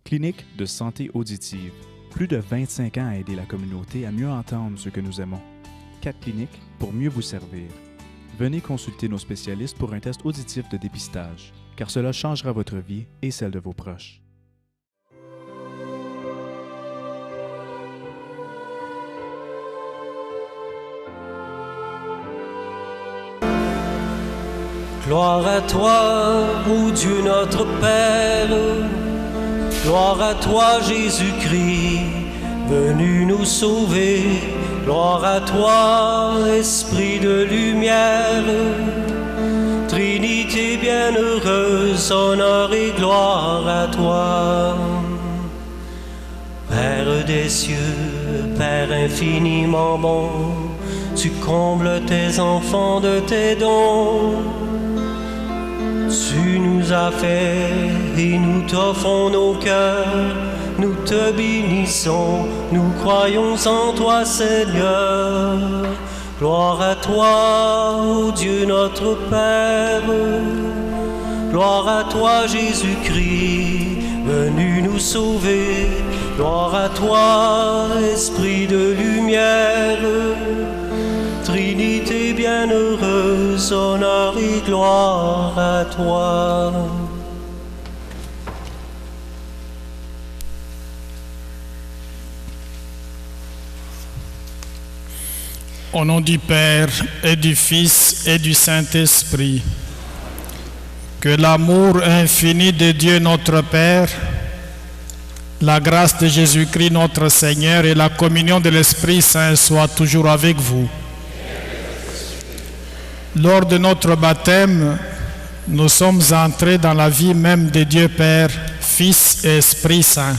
Clinique de santé auditive. Plus de 25 ans à aider la communauté à mieux entendre ce que nous aimons. 4 cliniques pour mieux vous servir. Venez consulter nos spécialistes pour un test auditif de dépistage, car cela changera votre vie et celle de vos proches. Gloire à toi, ô Dieu notre Père, gloire à toi Jésus-Christ, venu nous sauver, gloire à toi, Esprit de lumière, Trinité bienheureuse, honneur et gloire à toi. Père des cieux, Père infiniment bon, tu combles tes enfants de tes dons. Tu nous as fait et nous t'offrons nos cœurs, nous te bénissons, nous croyons en toi Seigneur. Gloire à toi, ô Dieu notre Père, gloire à toi Jésus-Christ, venu nous sauver, gloire à toi, Esprit de lumière, Trinité bienheureuse, honneur et gloire à toi. Au nom du Père et du Fils et du Saint-Esprit, que l'amour infini de Dieu notre Père, la grâce de Jésus-Christ notre Seigneur et la communion de l'Esprit Saint soient toujours avec vous. Lors de notre baptême, nous sommes entrés dans la vie même de Dieu Père, Fils et Esprit Saint.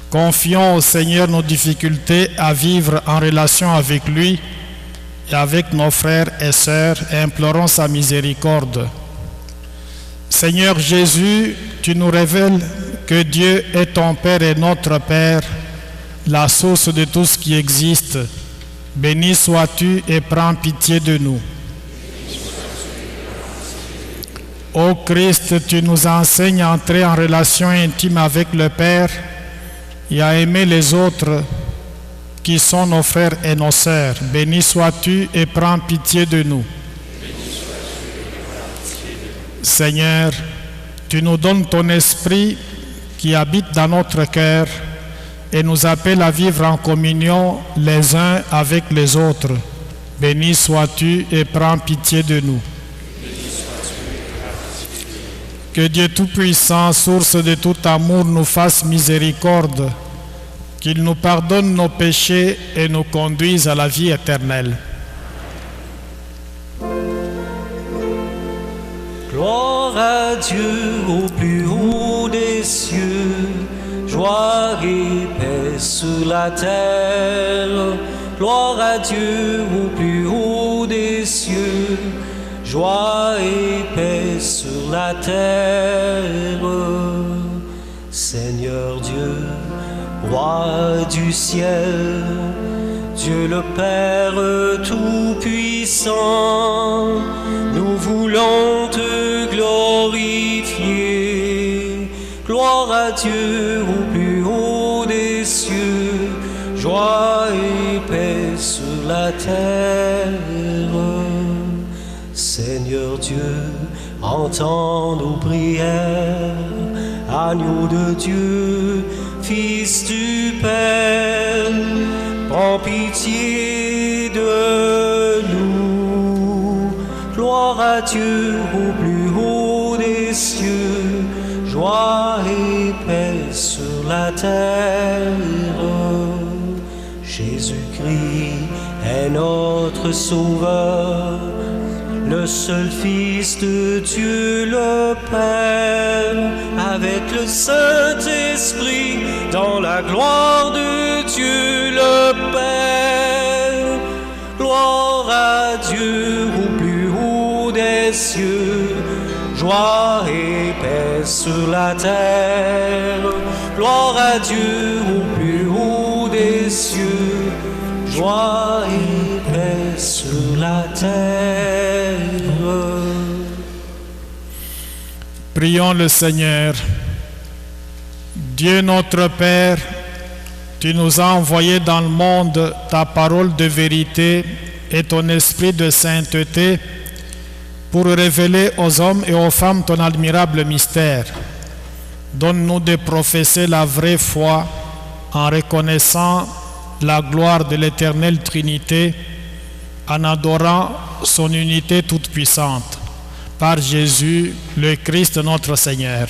Confions au Seigneur nos difficultés à vivre en relation avec lui et avec nos frères et sœurs et implorons sa miséricorde. Seigneur Jésus, tu nous révèles que Dieu est ton Père et notre Père, la source de tout ce qui existe. Béni sois-tu et prends pitié de nous. Ô Christ, tu nous enseignes à entrer en relation intime avec le Père et à aimer les autres qui sont nos frères et nos sœurs. Béni sois-tu et prends pitié de nous. Seigneur, tu nous donnes ton esprit qui habite dans notre cœur et nous appelle à vivre en communion les uns avec les autres. Béni sois-tu et prends pitié de nous. Que Dieu Tout-Puissant, source de tout amour, nous fasse miséricorde, qu'il nous pardonne nos péchés et nous conduise à la vie éternelle. Gloire à Dieu au plus haut des cieux, joie et paix sur la terre. Gloire à Dieu au plus haut des cieux, joie et paix sur la terre. Seigneur Dieu, Roi du ciel, Dieu le Père Tout-Puissant, nous voulons te glorifier. Gloire à Dieu au plus haut des cieux, joie et paix sur la terre. Seigneur Dieu, entends nos prières. Agneau de Dieu, Fils du Père, prends pitié de nous. Gloire à Dieu au plus haut des cieux, joie et paix sur la terre. Jésus-Christ est notre Sauveur, le seul Fils de Dieu le Père, avec le Saint-Esprit, dans la gloire de Dieu le Père. Gloire à Dieu au plus haut des cieux, joie et paix sur la terre. Gloire à Dieu au plus haut des cieux, joie et paix sur la terre. Prions le Seigneur. Dieu notre Père, tu nous as envoyé dans le monde ta parole de vérité et ton esprit de sainteté pour révéler aux hommes et aux femmes ton admirable mystère. Donne-nous de professer la vraie foi en reconnaissant la gloire de l'éternelle Trinité, en adorant son unité toute puissante. Par Jésus, le Christ notre Seigneur.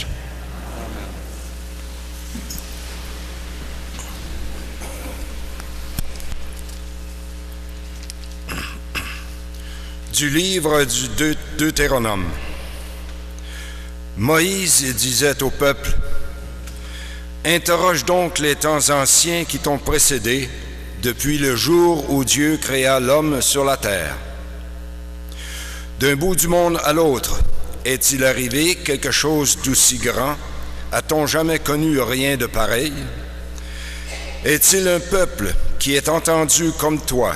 Du livre du Deutéronome. Moïse disait au peuple: Interroge donc les temps anciens qui t'ont précédé depuis le jour où Dieu créa l'homme sur la terre. D'un bout du monde à l'autre, est-il arrivé quelque chose d'aussi grand? A-t-on jamais connu rien de pareil? Est-il un peuple qui ait entendu comme toi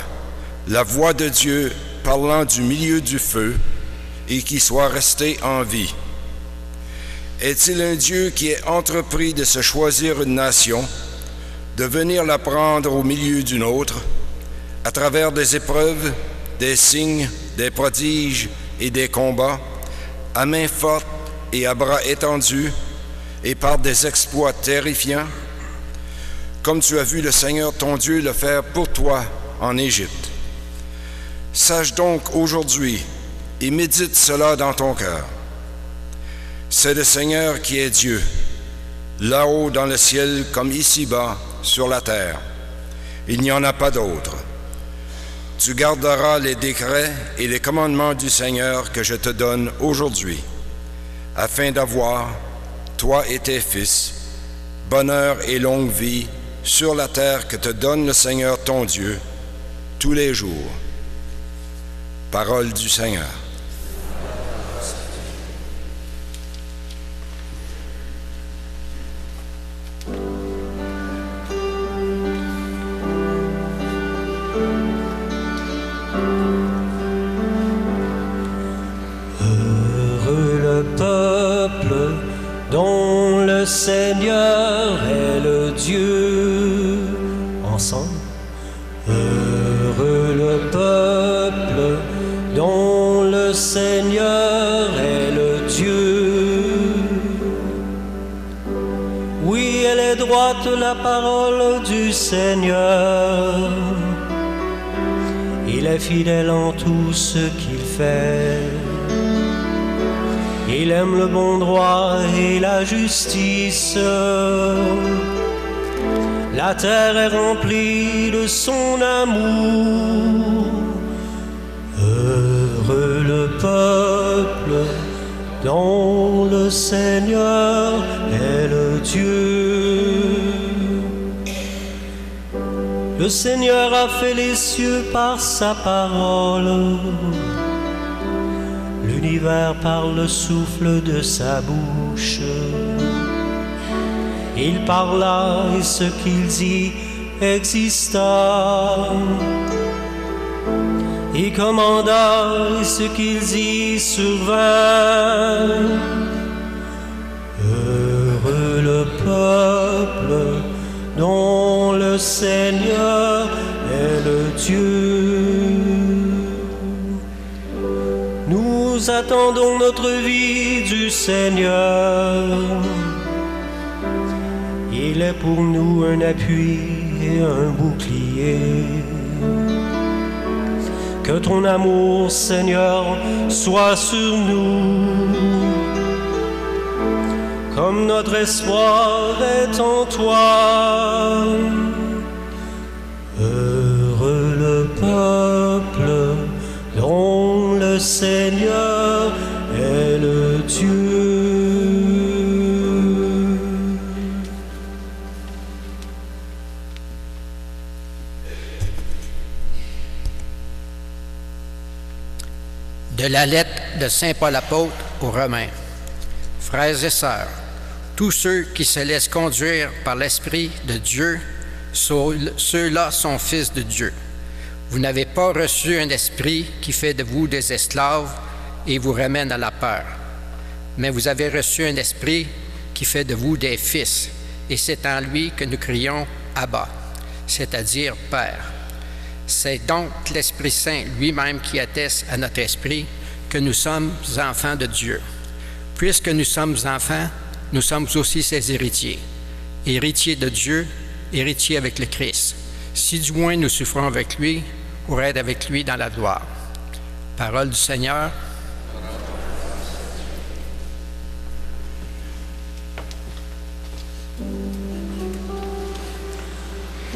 la voix de Dieu parlant du milieu du feu et qui soit resté en vie? Est-il un Dieu qui ait entrepris de se choisir une nation, de venir la prendre au milieu d'une autre, à travers des épreuves, des signes, des prodiges et des combats, à main forte et à bras étendus, et par des exploits terrifiants, comme tu as vu le Seigneur ton Dieu le faire pour toi en Égypte? Sache donc aujourd'hui et médite cela dans ton cœur. C'est le Seigneur qui est Dieu, là-haut dans le ciel comme ici-bas sur la terre. Il n'y en a pas d'autre. Tu garderas les décrets et les commandements du Seigneur que je te donne aujourd'hui, afin d'avoir, toi et tes fils, bonheur et longue vie sur la terre que te donne le Seigneur ton Dieu tous les jours. Parole du Seigneur. Heureux le peuple dont le Seigneur est le Dieu. Ensemble. Heureux le peuple dont le Seigneur est le Dieu. Oui, elle est droite la parole du Seigneur. Il est fidèle en tout ce qu'il fait. Il aime le bon droit et la justice. La terre est remplie de son amour. Heureux le peuple dont le Seigneur est le Dieu. Le Seigneur a fait les cieux par sa parole, l'univers par le souffle de sa bouche. Il parla et ce qu'il dit exista. Il commanda et ce qu'il dit survint. Heureux le peuple dont le Seigneur est le Dieu. Nous attendons notre vie du Seigneur. Il est pour nous un appui et un bouclier. Que ton amour, Seigneur, soit sur nous. Comme notre espoir est en toi. Heureux le peuple dont le Seigneur est le Dieu. De la lettre de Saint Paul apôtre aux Romains. Frères et sœurs, tous ceux qui se laissent conduire par l'Esprit de Dieu, ceux-là sont fils de Dieu. Vous n'avez pas reçu un esprit qui fait de vous des esclaves et vous ramène à la peur, mais vous avez reçu un esprit qui fait de vous des fils, et c'est en lui que nous crions « Abba », c'est-à-dire « Père ». C'est donc l'Esprit Saint lui-même qui atteste à notre esprit que nous sommes enfants de Dieu. Puisque nous sommes enfants, nous sommes aussi ses héritiers. Héritiers de Dieu, héritiers avec le Christ. Si du moins nous souffrons avec lui, pour être avec lui dans la gloire. Parole du Seigneur.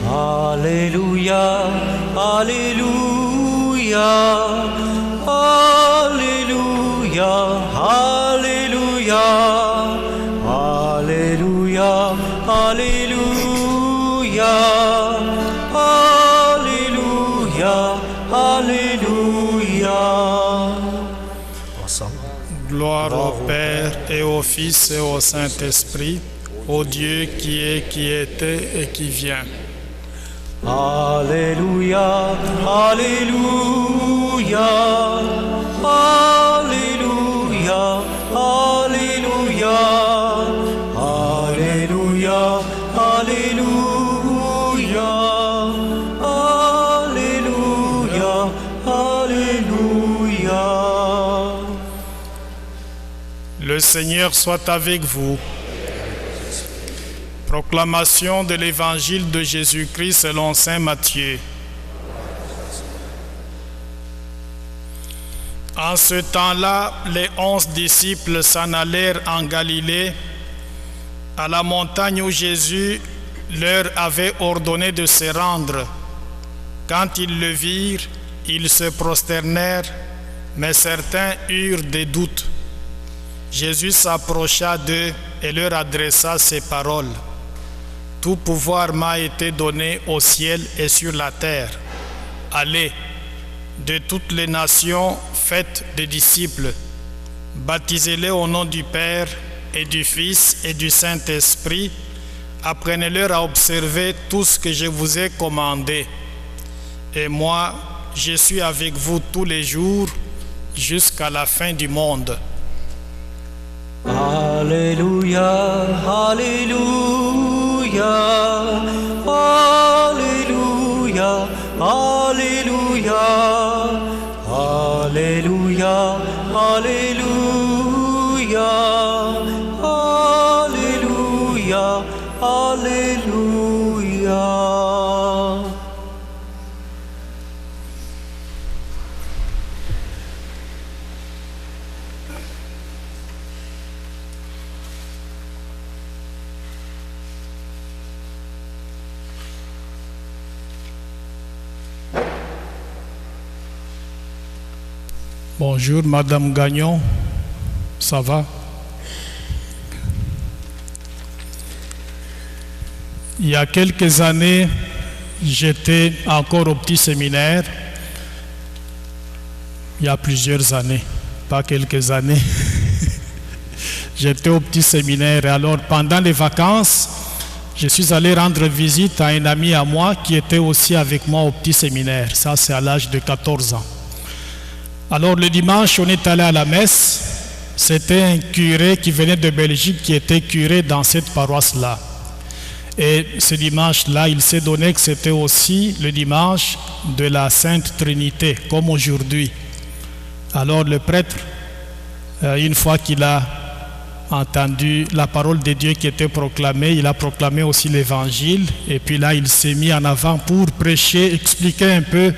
Alléluia, Alléluia, Alléluia, Alléluia, Alléluia, Alléluia, Alléluia, Alléluia. Gloire au Père et au Fils et au Saint-Esprit, au Dieu qui est, qui était et qui vient. Alléluia, Alléluia, Alléluia, Alléluia, Alléluia, Alléluia, Alléluia, Alléluia. Le Seigneur soit avec vous. Proclamation de l'Évangile de Jésus-Christ selon saint Matthieu. En ce temps-là, les 11 disciples s'en allèrent en Galilée, à la montagne où Jésus leur avait ordonné de se rendre. Quand ils le virent, ils se prosternèrent, mais certains eurent des doutes. Jésus s'approcha d'eux et leur adressa ces paroles. Tout pouvoir m'a été donné au ciel et sur la terre. Allez, de toutes les nations, faites des disciples. Baptisez-les au nom du Père et du Fils et du Saint-Esprit. Apprenez-leur à observer tout ce que je vous ai commandé. Et moi, je suis avec vous tous les jours jusqu'à la fin du monde. Alléluia, Alléluia, Alléluia, Alléluia, Alléluia, Alléluia, Alléluia, Alléluia. Bonjour Madame Gagnon, ça va? Il y a quelques années, j'étais encore au petit séminaire. Il y a plusieurs années, pas quelques années. J'étais au petit séminaire et alors pendant les vacances, je suis allé rendre visite à un ami à moi qui était aussi avec moi au petit séminaire. Ça, c'est à l'âge de 14 ans. Alors le dimanche, on est allé à la messe. C'était un curé qui venait de Belgique, qui était curé dans cette paroisse-là. Et ce dimanche-là, il s'est donné que c'était aussi le dimanche de la Sainte Trinité, comme aujourd'hui. Alors le prêtre, une fois qu'il a entendu la parole de Dieu qui était proclamée, il a proclamé aussi l'évangile. Et puis là, il s'est mis en avant pour prêcher, expliquer un peu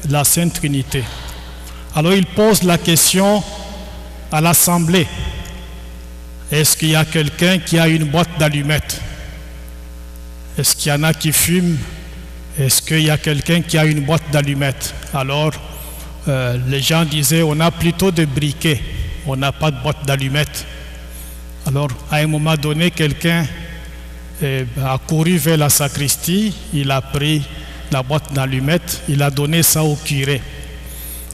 la Sainte Trinité. Alors il pose la question à l'assemblée. Est-ce qu'il y a quelqu'un qui a une boîte d'allumettes? Est-ce qu'il y en a qui fument? Est-ce qu'il y a quelqu'un qui a une boîte d'allumettes? Alors les gens disaient, on a plutôt de briquets, on n'a pas de boîte d'allumettes. Alors à un moment donné, quelqu'un a couru vers la sacristie, il a pris la boîte d'allumettes, il a donné ça au curé.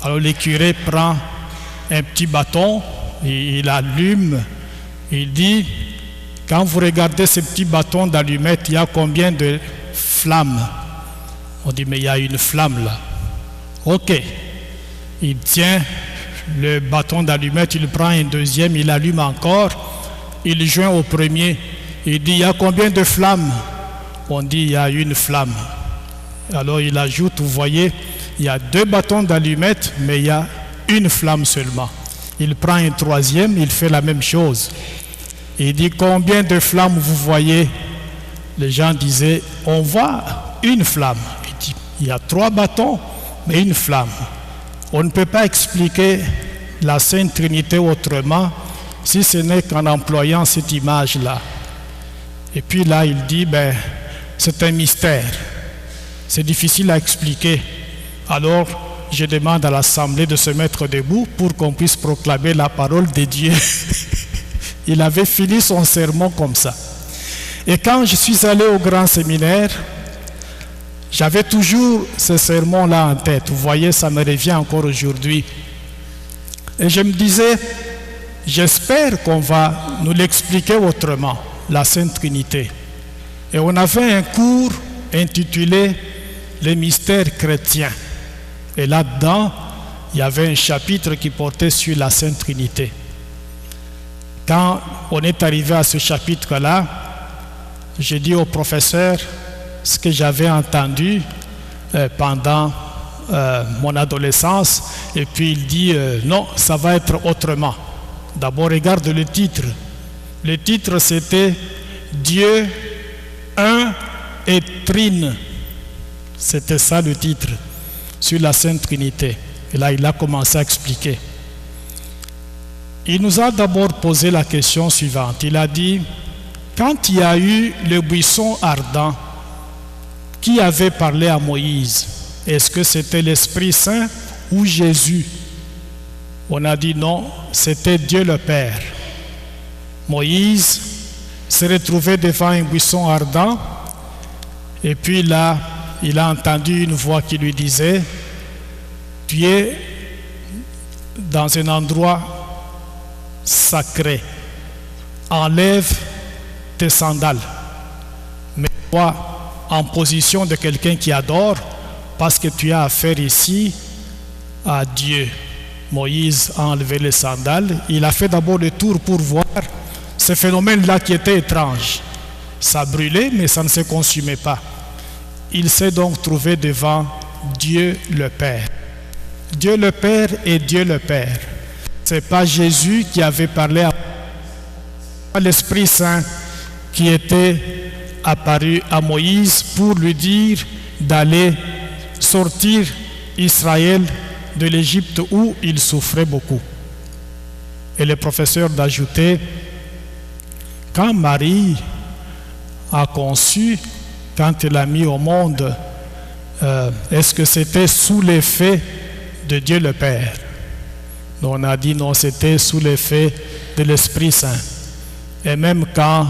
Alors le curé prend un petit bâton, et il allume, il dit, quand vous regardez ce petit bâton d'allumettes, il y a combien de flammes? On dit, mais il y a une flamme là. Ok. Il tient le bâton d'allumette, il prend un deuxième, il allume encore, il joint au premier. Il dit, il y a combien de flammes? On dit, il y a une flamme. Alors il ajoute, vous voyez, il y a 2 bâtons d'allumettes, mais il y a une flamme seulement. Il prend un 3e, il fait la même chose. Il dit, combien de flammes vous voyez? Les gens disaient, on voit une flamme. Il dit, il y a 3 bâtons, mais une flamme. On ne peut pas expliquer la Sainte Trinité autrement si ce n'est qu'en employant cette image-là. Et puis là, il dit, c'est un mystère. C'est difficile à expliquer. Alors, je demande à l'Assemblée de se mettre debout pour qu'on puisse proclamer la parole de Dieu. Il avait fini son sermon comme ça. Et quand je suis allé au grand séminaire, j'avais toujours ce sermon-là en tête. Vous voyez, ça me revient encore aujourd'hui. Et je me disais, j'espère qu'on va nous l'expliquer autrement, la Sainte Trinité. Et on avait un cours intitulé « Les mystères chrétiens ». Et là-dedans, il y avait un chapitre qui portait sur la Sainte Trinité. Quand on est arrivé à ce chapitre-là, j'ai dit au professeur ce que j'avais entendu pendant mon adolescence. Et puis il dit, non, ça va être autrement. D'abord, regarde le titre. Le titre, c'était « Dieu, un et trine ». C'était ça le titre, sur la Sainte Trinité. Et là, il a commencé à expliquer. Il nous a d'abord posé la question suivante. Il a dit, quand il y a eu le buisson ardent, qui avait parlé à Moïse? Est-ce que c'était l'Esprit Saint ou Jésus? On a dit non, c'était Dieu le Père. Moïse s'est retrouvé devant un buisson ardent, et puis là, il a entendu une voix qui lui disait, tu es dans un endroit sacré, enlève tes sandales, mets-toi en position de quelqu'un qui adore, parce que tu as affaire ici à Dieu. Moïse a enlevé les sandales, il a fait d'abord le tour pour voir ce phénomène-là qui était étrange. Ça brûlait, mais ça ne se consumait pas. Il s'est donc trouvé devant Dieu le Père. Dieu le Père et Dieu le Père. Ce n'est pas Jésus qui avait parlé à l'Esprit Saint qui était apparu à Moïse pour lui dire d'aller sortir Israël de l'Égypte où il souffrait beaucoup. Et le professeur d'ajouter, quand Marie a conçu, quand elle a mis au monde, est-ce que c'était sous l'effet de Dieu le Père? On a dit non, c'était sous l'effet de l'Esprit Saint. Et même quand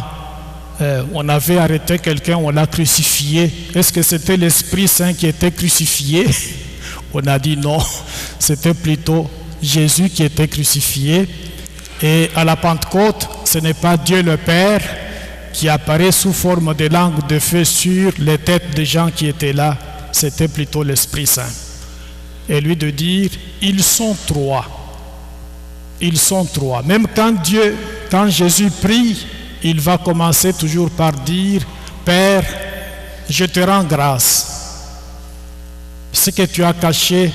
on avait arrêté quelqu'un, on l'a crucifié, est-ce que c'était l'Esprit Saint qui était crucifié? On a dit non, c'était plutôt Jésus qui était crucifié. Et à la Pentecôte, ce n'est pas Dieu le Père qui apparaît sous forme de langue de feu sur les têtes des gens qui étaient là, c'était plutôt l'Esprit Saint. Et lui de dire, ils sont 3. Ils sont 3. Même quand Jésus prie, il va commencer toujours par dire, Père, je te rends grâce. Ce que tu as caché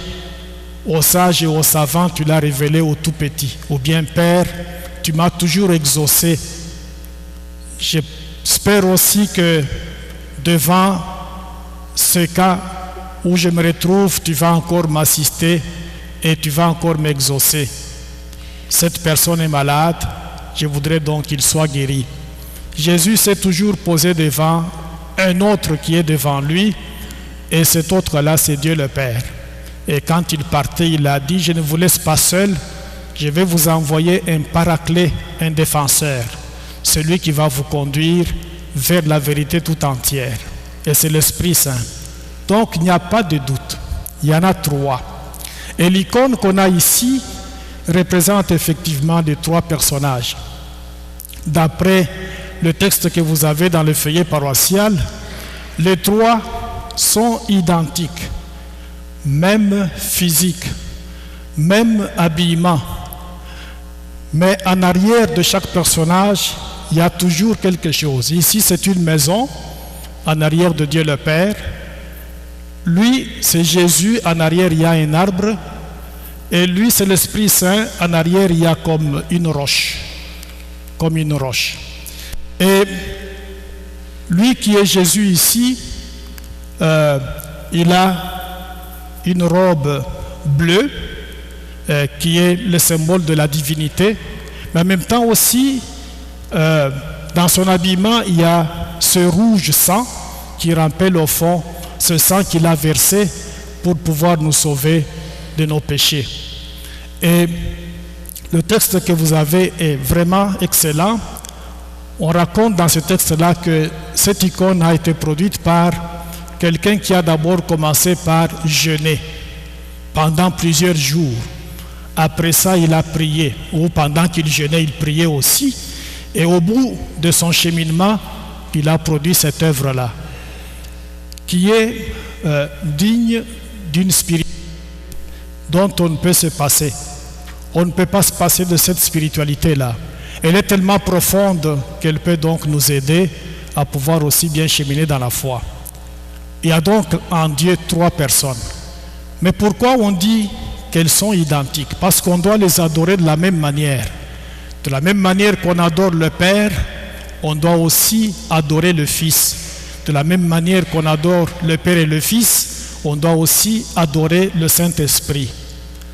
aux sages et aux savants, tu l'as révélé aux tout petits. Ou bien, Père, tu m'as toujours exaucé. J'espère aussi que devant ce cas où je me retrouve, tu vas encore m'assister et tu vas encore m'exaucer. Cette personne est malade, je voudrais donc qu'il soit guéri. Jésus s'est toujours posé devant un autre qui est devant lui, et cet autre-là, c'est Dieu le Père. Et quand il partait, il a dit, je ne vous laisse pas seul, je vais vous envoyer un paraclet, un défenseur, celui qui va vous conduire vers la vérité tout entière. Et c'est l'Esprit Saint. Donc il n'y a pas de doute, il y en a 3. Et l'icône qu'on a ici représente effectivement les 3 personnages. D'après le texte que vous avez dans le feuillet paroissial, les 3 sont identiques, même physique, même habillement. Mais en arrière de chaque personnage, il y a toujours quelque chose. Ici, c'est une maison en arrière de Dieu le Père. Lui, c'est Jésus, en arrière, il y a un arbre. Et lui, c'est l'Esprit Saint, en arrière, il y a comme une roche. Comme une roche. Et lui qui est Jésus ici, il a une robe bleue qui est le symbole de la divinité. Mais en même temps aussi, dans son habillement, il y a ce rouge sang qui rappelle au fond ce sang qu'il a versé pour pouvoir nous sauver de nos péchés. Et le texte que vous avez est vraiment excellent. On raconte dans ce texte-là que cette icône a été produite par quelqu'un qui a d'abord commencé par jeûner pendant plusieurs jours. Après ça, il a prié, ou pendant qu'il jeûnait, il priait aussi. Et au bout de son cheminement, il a produit cette œuvre-là, qui est digne d'une spiritualité dont on ne peut se passer. On ne peut pas se passer de cette spiritualité-là. Elle est tellement profonde qu'elle peut donc nous aider à pouvoir aussi bien cheminer dans la foi. Il y a donc en Dieu 3 personnes. Mais pourquoi on dit qu'elles sont identiques? Parce qu'on doit les adorer de la même manière. De la même manière qu'on adore le Père, on doit aussi adorer le Fils. De la même manière qu'on adore le Père et le Fils, on doit aussi adorer le Saint-Esprit.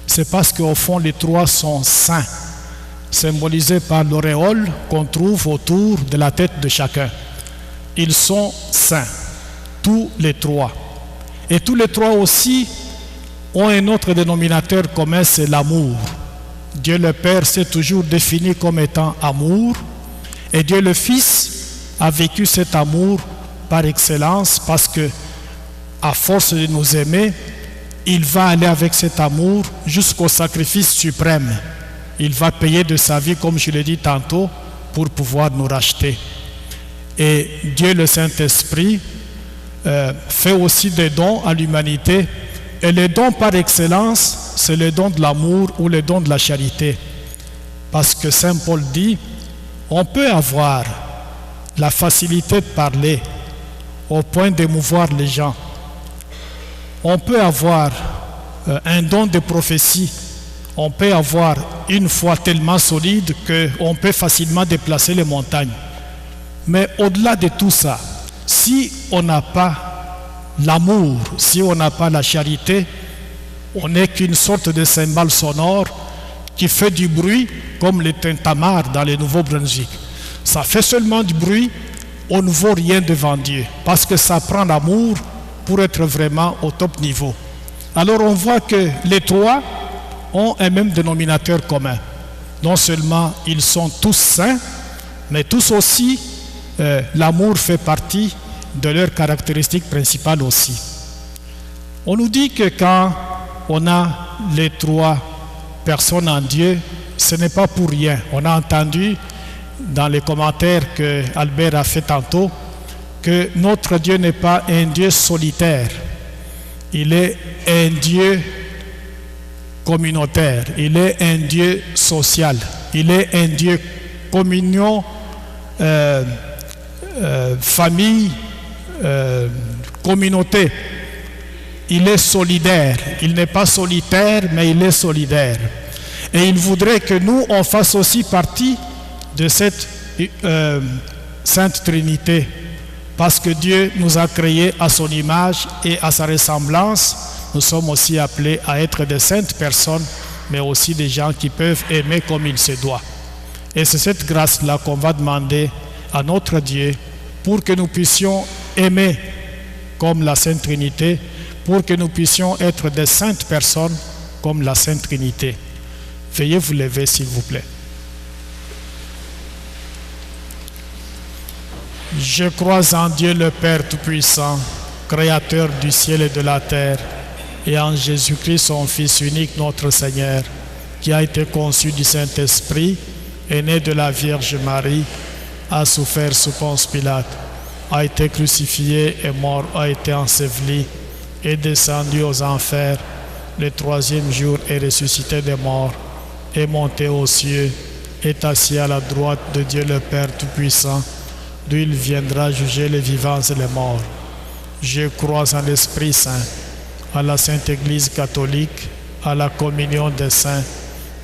C'est parce qu'au fond, les 3 sont saints, symbolisés par l'auréole qu'on trouve autour de la tête de chacun. Ils sont saints, tous les 3. Et tous les 3 aussi ont un autre dénominateur commun, c'est l'amour. Dieu le Père s'est toujours défini comme étant amour, et Dieu le Fils a vécu cet amour par excellence parce que, à force de nous aimer, il va aller avec cet amour jusqu'au sacrifice suprême. Il va payer de sa vie, comme je l'ai dit tantôt, pour pouvoir nous racheter. Et Dieu le Saint-Esprit fait aussi des dons à l'humanité. Et les dons par excellence, c'est le don de l'amour ou le don de la charité. Parce que Saint Paul dit, on peut avoir la facilité de parler au point d'émouvoir les gens. On peut avoir un don de prophétie. On peut avoir une foi tellement solide qu'on peut facilement déplacer les montagnes. Mais au-delà de tout ça, si on n'a pas l'amour, si on n'a pas la charité, on n'est qu'une sorte de cymbale sonore qui fait du bruit comme le tintamarre dans le Nouveau-Brunswick. Ça fait seulement du bruit, on ne vaut rien devant Dieu parce que ça prend l'amour pour être vraiment au top niveau. Alors on voit que les 3 ont un même dénominateur commun. Non seulement ils sont tous saints, mais tous aussi, l'amour fait partie de leurs caractéristiques principales aussi. On nous dit que quand on a les 3 personnes en Dieu, ce n'est pas pour rien. On a entendu dans les commentaires que Albert a fait tantôt que notre Dieu n'est pas un Dieu solitaire. Il est un Dieu communautaire. Il est un Dieu social. Il est un Dieu communion, famille, communauté. Il est solidaire. Il n'est pas solitaire, mais il est solidaire. Et il voudrait que nous, on fasse aussi partie de cette Sainte Trinité. Parce que Dieu nous a créés à son image et à sa ressemblance. Nous sommes aussi appelés à être de saintes personnes, mais aussi des gens qui peuvent aimer comme il se doit. Et c'est cette grâce-là qu'on va demander à notre Dieu pour que nous puissions aimer comme la Sainte Trinité, pour que nous puissions être des saintes personnes comme la Sainte Trinité. Veuillez vous lever, s'il vous plaît. Je crois en Dieu le Père Tout-Puissant, Créateur du ciel et de la terre, et en Jésus-Christ, son Fils unique, notre Seigneur, qui a été conçu du Saint-Esprit, est né de la Vierge Marie, a souffert sous Ponce Pilate, a été crucifié et mort, a été enseveli, est descendu aux enfers, le 3e jour est ressuscité des morts, est monté aux cieux, est assis à la droite de Dieu le Père Tout-Puissant, d'où il viendra juger les vivants et les morts. Je crois en l'Esprit Saint, à la Sainte Église catholique, à la communion des saints,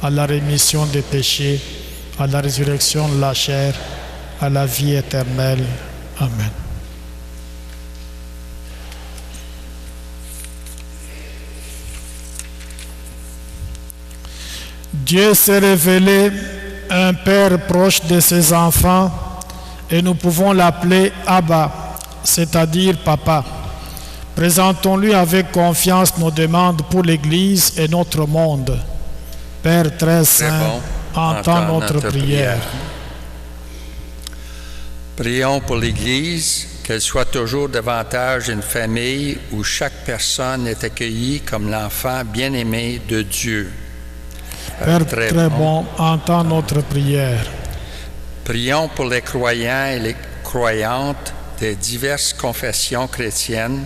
à la rémission des péchés, à la résurrection de la chair, à la vie éternelle. Amen. Dieu s'est révélé un Père proche de ses enfants et nous pouvons l'appeler Abba, c'est-à-dire Papa. Présentons-lui avec confiance nos demandes pour l'Église et notre monde. Père très saint, entends notre prière. Prions pour l'Église, qu'elle soit toujours davantage une famille où chaque personne est accueillie comme l'enfant bien-aimé de Dieu. Père très bon, entends notre prière. Prions pour les croyants et les croyantes des diverses confessions chrétiennes,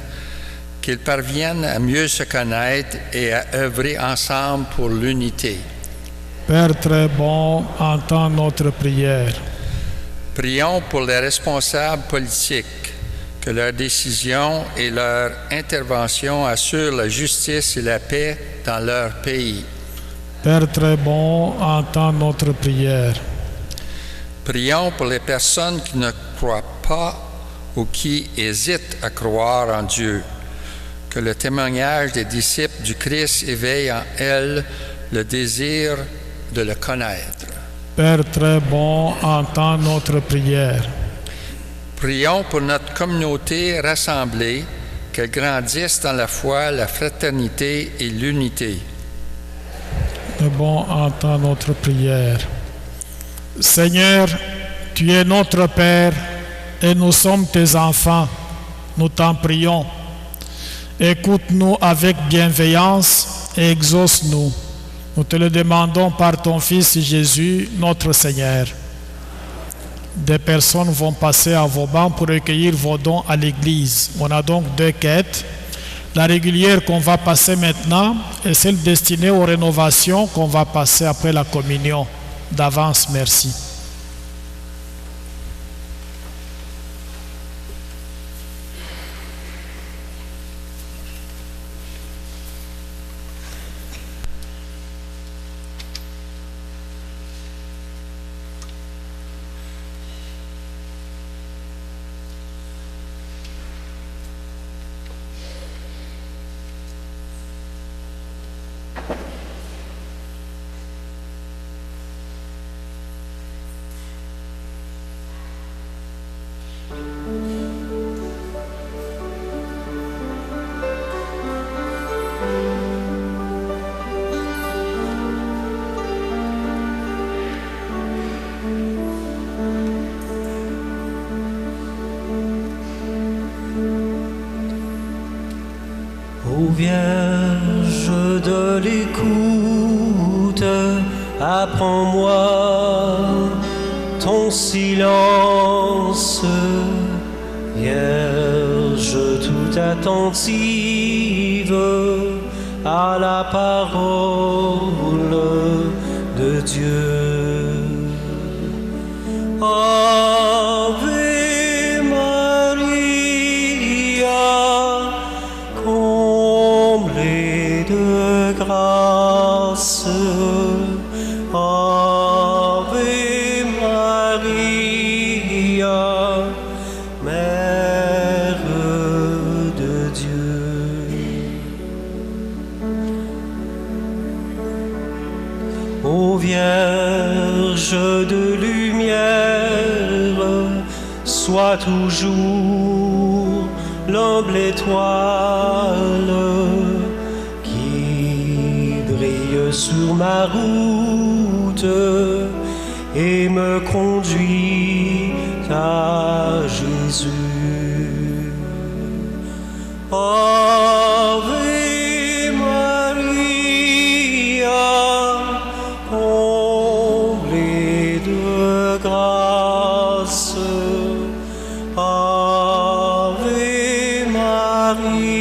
qu'ils parviennent à mieux se connaître et à œuvrer ensemble pour l'unité. Père très bon, entends notre prière. Prions pour les responsables politiques, que leurs décisions et leur intervention assurent la justice et la paix dans leur pays. Père très bon, entends notre prière. Prions pour les personnes qui ne croient pas ou qui hésitent à croire en Dieu, que le témoignage des disciples du Christ éveille en elles le désir de le connaître. Père très bon, entends notre prière. Prions pour notre communauté rassemblée, qu'elle grandisse dans la foi, la fraternité et l'unité. Père bon, entends notre prière. Seigneur, tu es notre Père et nous sommes tes enfants. Nous t'en prions. Écoute-nous avec bienveillance et exauce-nous. Nous te le demandons par ton Fils Jésus, notre Seigneur. Des personnes vont passer à vos bancs pour recueillir vos dons à l'Église. On a donc deux quêtes. La régulière qu'on va passer maintenant et celle destinée aux rénovations qu'on va passer après la communion. D'avance, merci. Ô Vierge de l'écoute, apprends-moi ton silence. Vierge tout attentive à la parole de Dieu. Ave Maria, comblée de grâce. Ave Maria, Mère de Dieu. Ô Vierge de lumière, sois toujours l'humble étoile qui brille sur ma route et me conduit à Jésus. Ave Maria, comblée de grâce. Ave Maria,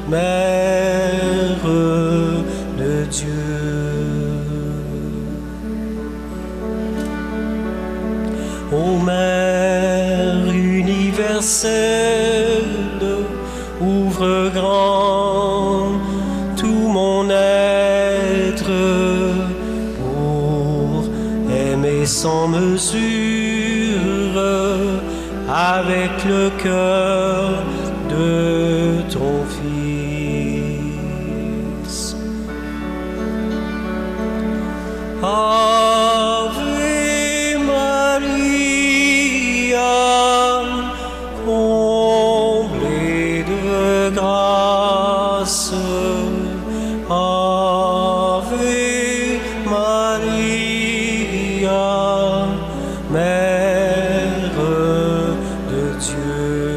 Mère de Dieu. universelle, ouvre grand tout mon être pour aimer sans mesure avec le cœur de ton Fils. Ave Maria, comblée de grâce. Ave Maria, Mère de Dieu.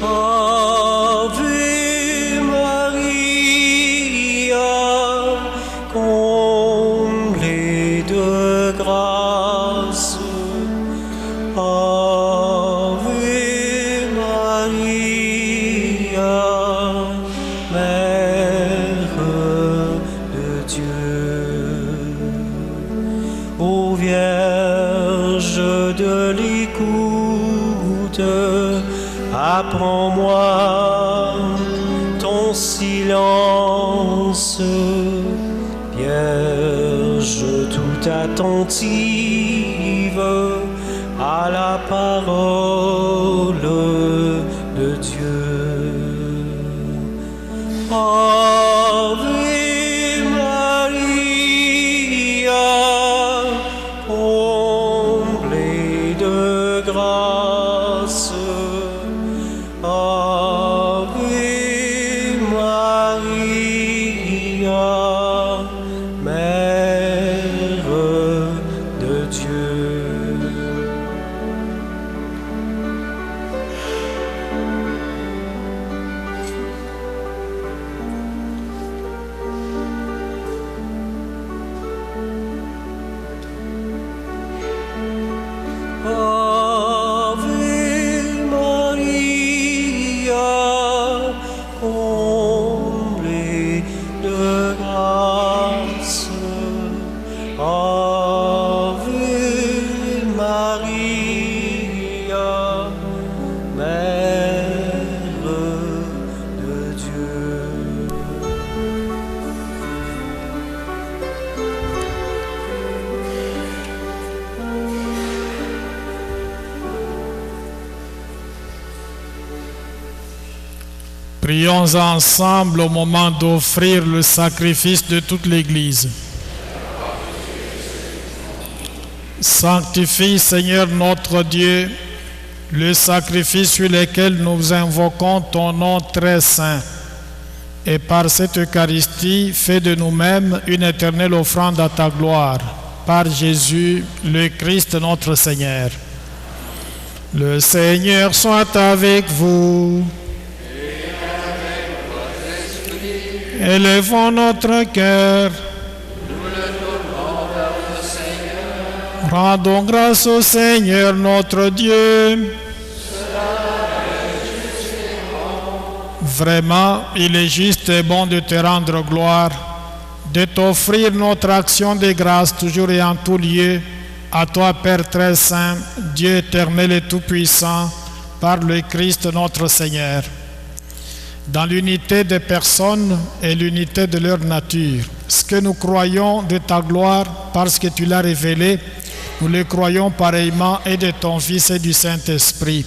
Ave Maria, comblée de grâce. Ave Maria, Mère de Dieu. Ô Vierge de l'écoute, apprends-moi ton silence, Vierge tout attentive à la parole de Dieu. Ave Maria, comblée de grâce. Ave Maria, Mère de Dieu. Ave Maria, comblée de grâce. Ave Maria, Mère de Dieu. Prions ensemble au moment d'offrir le sacrifice de toute l'Église. Sanctifie, Seigneur notre Dieu, le sacrifice sur lequel nous invoquons ton nom très saint. Et par cette Eucharistie, fais de nous-mêmes une éternelle offrande à ta gloire. Par Jésus, le Christ notre Seigneur. Le Seigneur soit avec vous. Élevons notre cœur. Rendons grâce au Seigneur notre Dieu. Vraiment, il est juste et bon de te rendre gloire, de t'offrir notre action de grâce toujours et en tout lieu, à toi Père très saint, Dieu éternel et tout-puissant, par le Christ notre Seigneur. Dans l'unité des personnes et l'unité de leur nature. Ce que nous croyons de ta gloire, parce que tu l'as révélé, nous le croyons pareillement et de ton Fils et du Saint-Esprit.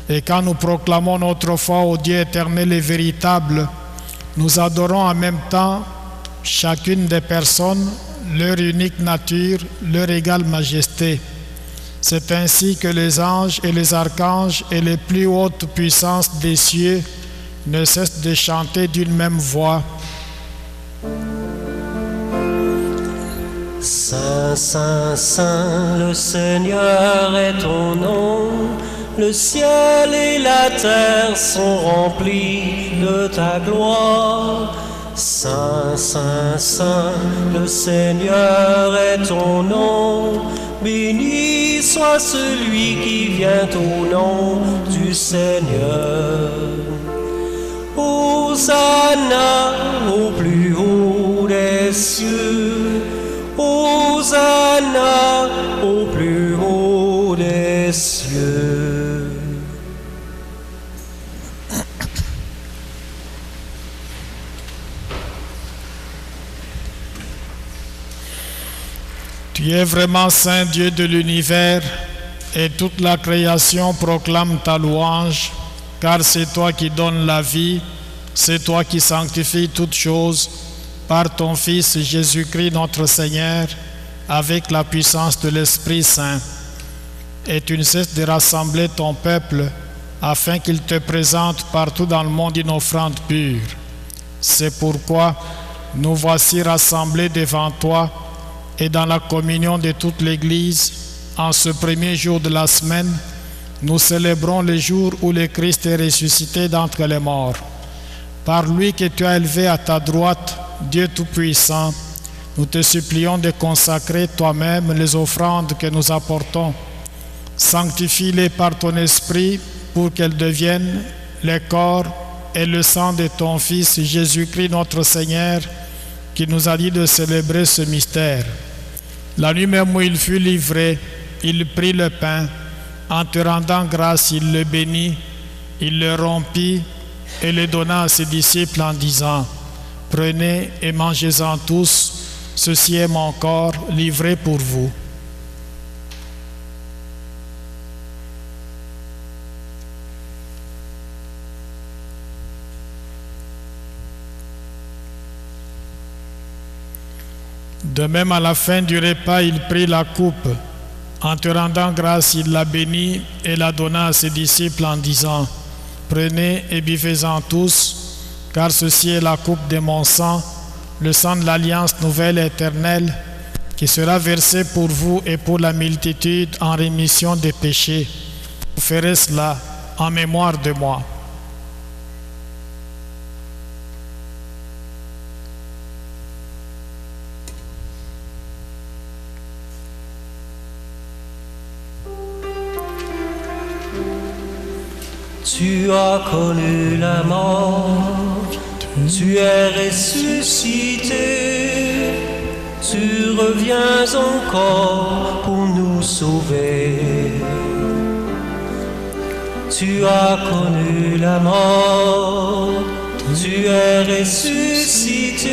Et quand nous proclamons notre foi au Dieu éternel et véritable, nous adorons en même temps chacune des personnes, leur unique nature, leur égale majesté. C'est ainsi que les anges et les archanges et les plus hautes puissances des cieux ne cessent de chanter d'une même voix. Saint, Saint, Saint, le Seigneur est ton nom. Le ciel et la terre sont remplis de ta gloire. Saint, Saint, Saint, le Seigneur est ton nom. Béni soit celui qui vient au nom du Seigneur. Hosanna au plus haut des cieux, Hosanna au plus haut des cieux. Tu es vraiment Saint Dieu de l'univers, et toute la création proclame ta louange, car c'est toi qui donnes la vie, c'est toi qui sanctifies toutes choses par ton Fils Jésus-Christ notre Seigneur, avec la puissance de l'Esprit Saint. Et tu ne cesses de rassembler ton peuple afin qu'il te présente partout dans le monde une offrande pure. C'est pourquoi nous voici rassemblés devant toi et dans la communion de toute l'Église, en ce premier jour de la semaine, nous célébrons le jour où le Christ est ressuscité d'entre les morts. Par lui que tu as élevé à ta droite, Dieu Tout-Puissant, nous te supplions de consacrer toi-même les offrandes que nous apportons. Sanctifie-les par ton Esprit pour qu'elles deviennent le corps et le sang de ton Fils Jésus-Christ notre Seigneur, qui nous a dit de célébrer ce mystère. La nuit même où il fut livré, il prit le pain. En te rendant grâce, il le bénit, il le rompit et le donna à ses disciples en disant: Prenez et mangez-en tous, ceci est mon corps livré pour vous. De même, à la fin du repas, il prit la coupe. En te rendant grâce, il la bénit et la donna à ses disciples en disant: Prenez et buvez-en tous, car ceci est la coupe de mon sang, le sang de l'alliance nouvelle et éternelle, qui sera versé pour vous et pour la multitude en rémission des péchés. Vous ferez cela en mémoire de moi. Tu as connu la mort, tu es ressuscité, tu reviens encore pour nous sauver. Tu as connu la mort, tu es ressuscité,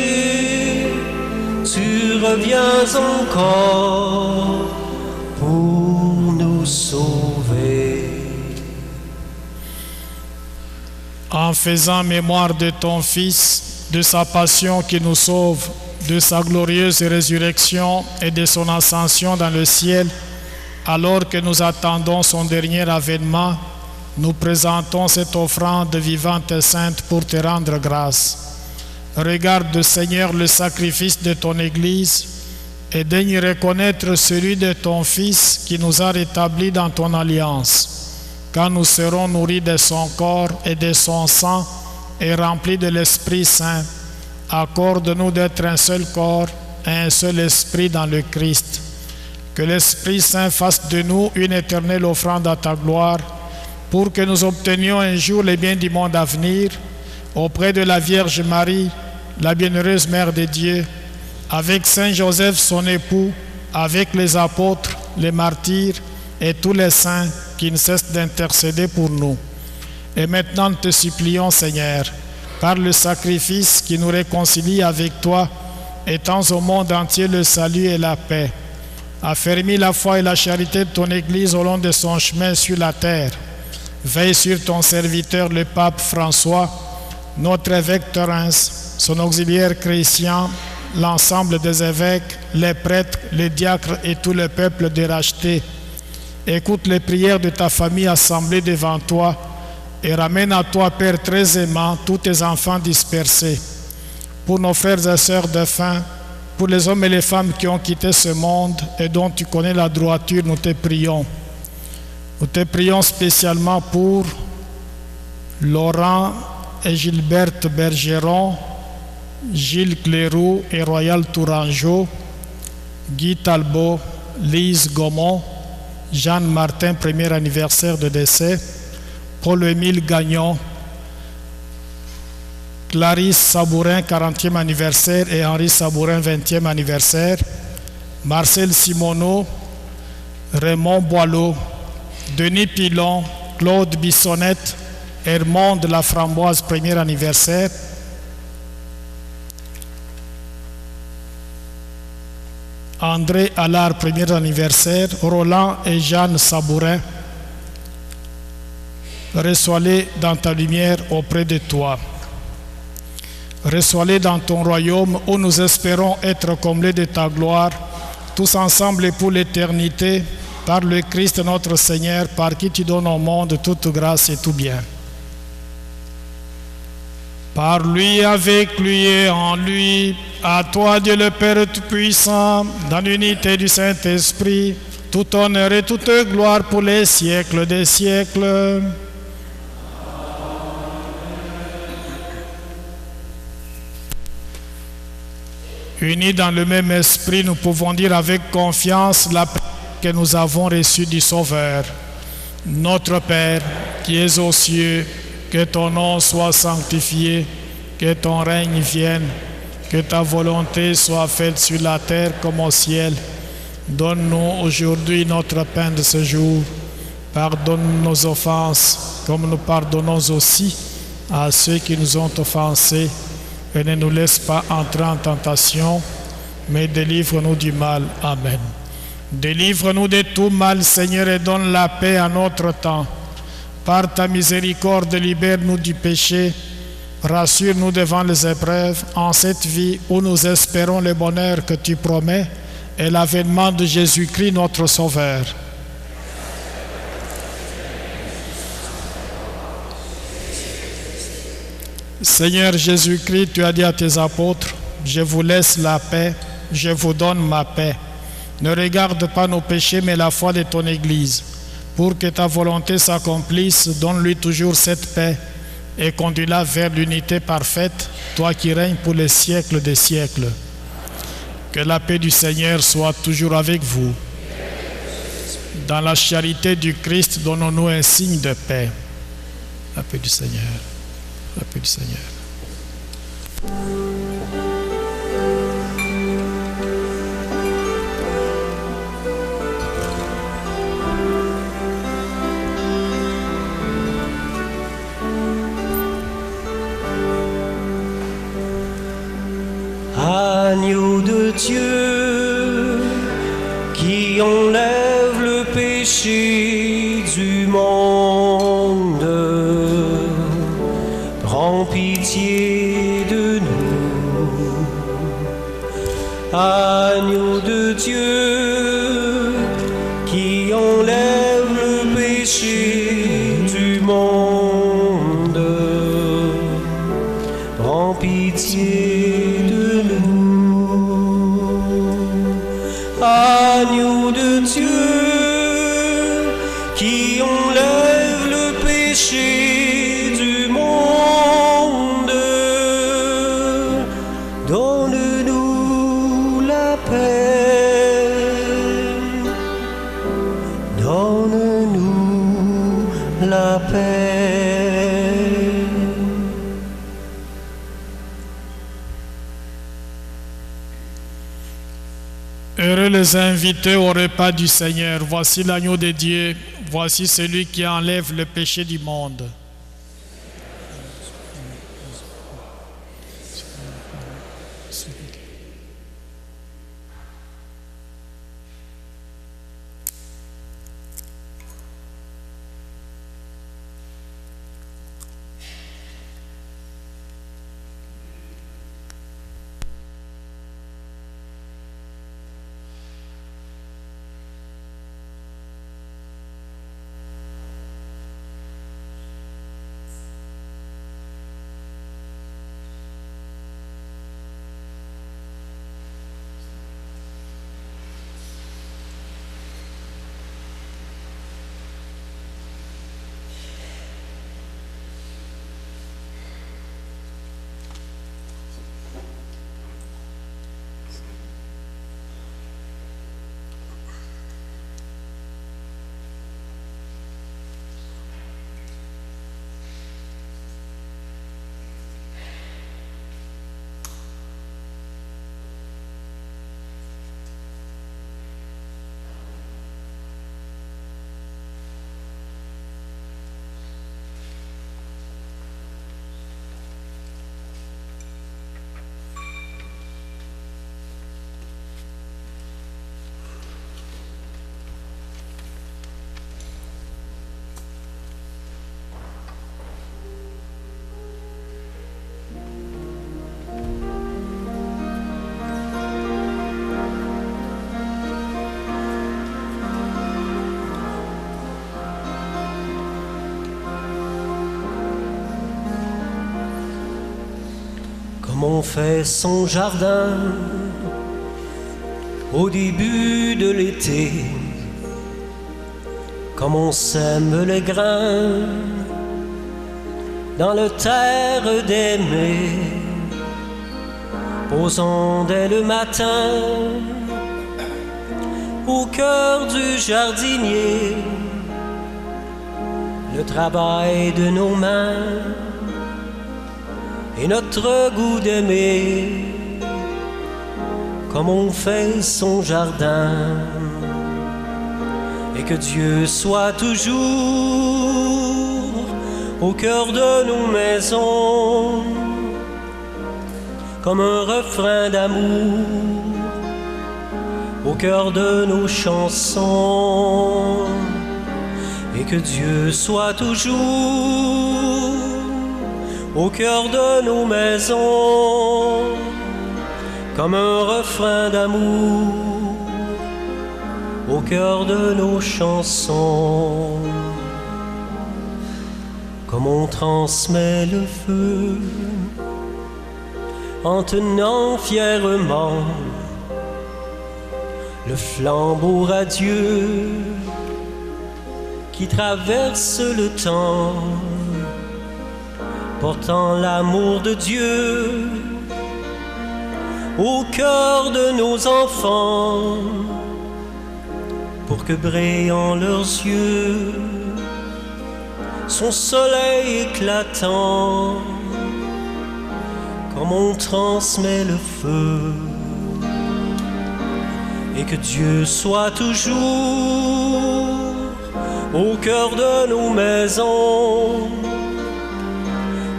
tu reviens encore pour nous sauver. En faisant mémoire de ton Fils, de sa passion qui nous sauve, de sa glorieuse résurrection et de son ascension dans le ciel, alors que nous attendons son dernier avènement, nous présentons cette offrande vivante et sainte pour te rendre grâce. Regarde, Seigneur, le sacrifice de ton Église et daigne reconnaître celui de ton Fils qui nous a rétablis dans ton alliance. Quand nous serons nourris de son corps et de son sang et remplis de l'Esprit Saint, accorde-nous d'être un seul corps et un seul esprit dans le Christ. Que l'Esprit Saint fasse de nous une éternelle offrande à ta gloire, pour que nous obtenions un jour les biens du monde à venir, auprès de la Vierge Marie, la bienheureuse Mère de Dieu, avec Saint Joseph son époux, avec les apôtres, les martyrs et tous les saints qui ne cessent d'intercéder pour nous. Et maintenant nous te supplions, Seigneur, par le sacrifice qui nous réconcilie avec toi, étends au monde entier le salut et la paix. Affermis la foi et la charité de ton Église au long de son chemin sur la terre. Veille sur ton serviteur le pape François, notre évêque Thorens, son auxiliaire Chrétien, l'ensemble des évêques, les prêtres, les diacres et tout le peuple déracheté. Écoute les prières de ta famille assemblée devant toi et ramène à toi, Père très aimant, tous tes enfants dispersés. Pour nos frères et sœurs défunts, pour les hommes et les femmes qui ont quitté ce monde et dont tu connais la droiture, nous te prions. Nous te prions spécialement pour Laurent et Gilberte Bergeron, Gilles Cléroux et Royal Tourangeau, Guy Talbot, Lise Gaumont, Jeanne Martin, premier anniversaire de décès, Paul-Émile Gagnon, Clarisse Sabourin, 40e anniversaire, et Henri Sabourin, 20e anniversaire, Marcel Simoneau, Raymond Boileau, Denis Pilon, Claude Bissonnette, Hermond de la Framboise, premier anniversaire, André Allard, premier anniversaire, Roland et Jeanne Sabourin, reçois-les dans ta lumière auprès de toi. Reçois-les dans ton royaume où nous espérons être comblés de ta gloire, tous ensemble et pour l'éternité, par le Christ notre Seigneur, par qui tu donnes au monde toute grâce et tout bien. Par lui, avec lui et en lui, à toi Dieu le Père Tout-Puissant, dans l'unité du Saint-Esprit, tout honneur et toute gloire pour les siècles des siècles. Unis dans le même esprit, nous pouvons dire avec confiance la prière que nous avons reçue du Sauveur. Notre Père, qui es aux cieux, que ton nom soit sanctifié, que ton règne vienne, que ta volonté soit faite sur la terre comme au ciel. Donne-nous aujourd'hui notre pain de ce jour. Pardonne nos offenses, comme nous pardonnons aussi à ceux qui nous ont offensés. Et ne nous laisse pas entrer en tentation, mais délivre-nous du mal. Amen. Délivre-nous de tout mal, Seigneur, et donne la paix à notre temps. Par ta miséricorde, libère-nous du péché. Rassure-nous devant les épreuves, en cette vie où nous espérons le bonheur que tu promets et l'avènement de Jésus-Christ, notre Sauveur. Seigneur Jésus-Christ, tu as dit à tes apôtres, je vous laisse la paix, je vous donne ma paix. Ne regarde pas nos péchés, mais la foi de ton Église. Pour que ta volonté s'accomplisse, donne-lui toujours cette paix et conduis-la vers l'unité parfaite, toi qui règnes pour les siècles des siècles. Que la paix du Seigneur soit toujours avec vous. Dans la charité du Christ, donnons-nous un signe de paix. La paix du Seigneur. La paix du Seigneur. Agneau de Dieu, qui enlève le péché du monde, prends pitié de nous. Agneau de Dieu, qui enlève le péché du monde, prends pitié de nous. Agneau de Dieu, qui enlève le péché du monde, donne-nous la paix, donne-nous la paix. Heureux les invités au repas du Seigneur. Voici l'agneau de Dieu. Voici celui qui enlève le péché du monde. fait son jardin au début de l'été, comme on sème les grains dans le terre d'aimer, posant dès le matin au cœur du jardinier le travail de nos mains et notre goût d'aimer, comme on fait son jardin. Et que Dieu soit toujours au cœur de nos maisons, comme un refrain d'amour au cœur de nos chansons. Et que Dieu soit toujours au cœur de nos maisons, comme un refrain d'amour au cœur de nos chansons. Comme on transmet le feu en tenant fièrement le flambeau radieux qui traverse le temps, portant l'amour de Dieu au cœur de nos enfants, pour que brille en leurs yeux son soleil éclatant, comme on transmet le feu. Et que Dieu soit toujours au cœur de nos maisons,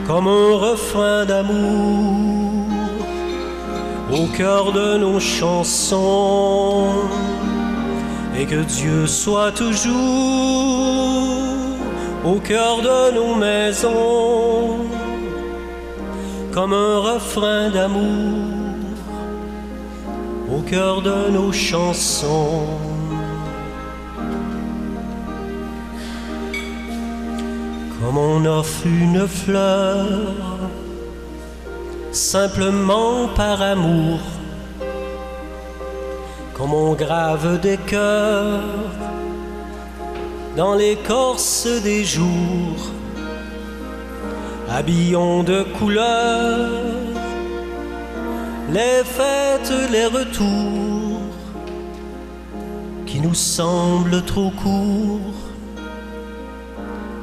comme un refrain d'amour au cœur de nos chansons. Et que Dieu soit toujours au cœur de nos maisons, comme un refrain d'amour au cœur de nos chansons. Comme on offre une fleur simplement par amour, comme on grave des cœurs dans l'écorce des jours, habillons de couleurs les fêtes, les retours qui nous semblent trop courts,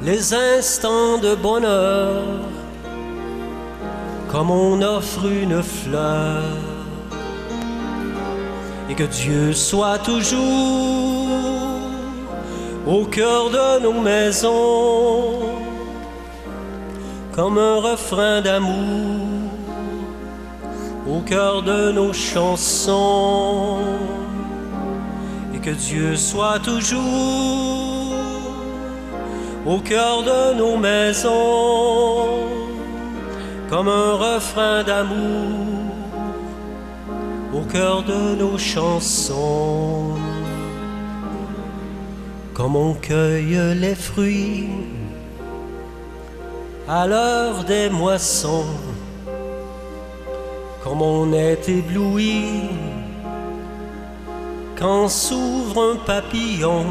les instants de bonheur, comme on offre une fleur. Et que Dieu soit toujours au cœur de nos maisons, comme un refrain d'amour au cœur de nos chansons. Et que Dieu soit toujours au cœur de nos maisons, comme un refrain d'amour au cœur de nos chansons. Comme on cueille les fruits à l'heure des moissons, comme on est ébloui quand s'ouvre un papillon.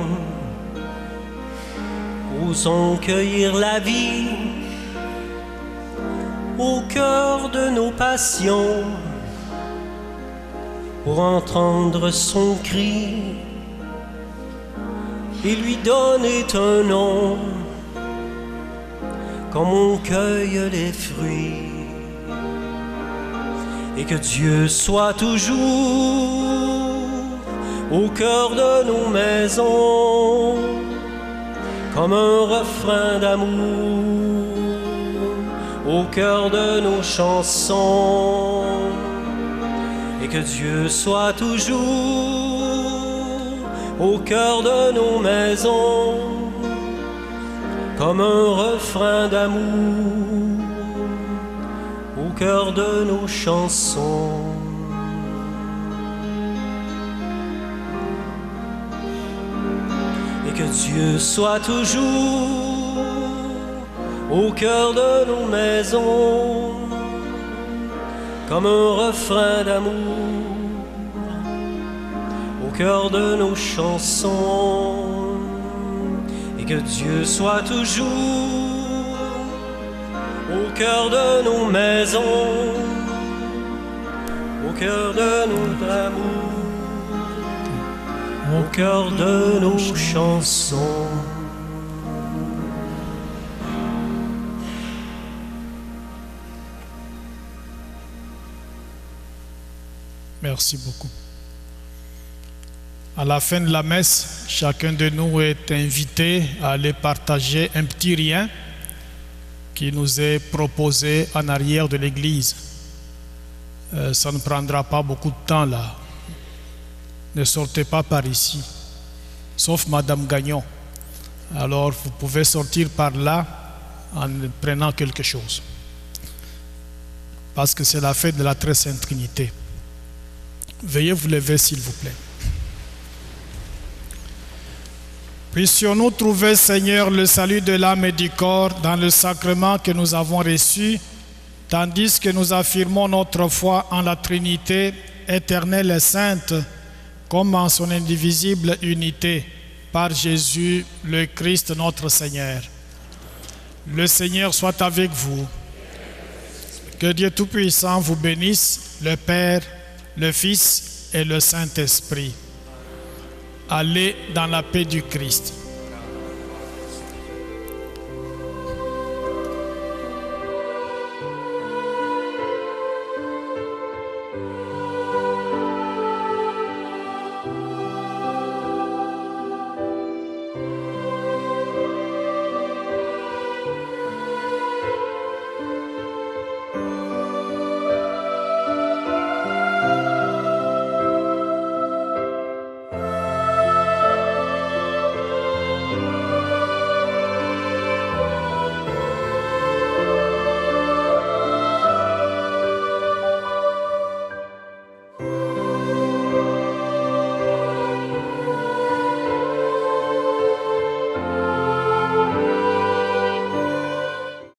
Osons cueillir la vie au cœur de nos passions, pour entendre son cri et lui donner un nom, comme on cueille les fruits. Et que Dieu soit toujours au cœur de nos maisons, comme un refrain d'amour au cœur de nos chansons. Et que Dieu soit toujours au cœur de nos maisons, comme un refrain d'amour au cœur de nos chansons. Et que Dieu soit toujours au cœur de nos maisons, comme un refrain d'amour au cœur de nos chansons, et que Dieu soit toujours au cœur de nos maisons, au cœur de notre amour, au cœur de nos chansons. Merci beaucoup. À la fin de la messe, chacun de nous est invité à aller partager un petit rien qui nous est proposé en arrière de l'église. Ça ne prendra pas beaucoup de temps là. Ne sortez pas par ici, sauf Madame Gagnon. Alors vous pouvez sortir par là en prenant quelque chose. Parce que c'est la fête de la Très Sainte Trinité. Veuillez vous lever s'il vous plaît. Puissions-nous trouver, Seigneur, le salut de l'âme et du corps dans le sacrement que nous avons reçu, tandis que nous affirmons notre foi en la Trinité éternelle et sainte, comme en son indivisible unité, par Jésus, le Christ notre Seigneur. Le Seigneur soit avec vous. Que Dieu Tout-Puissant vous bénisse, le Père, le Fils et le Saint-Esprit. Allez dans la paix du Christ.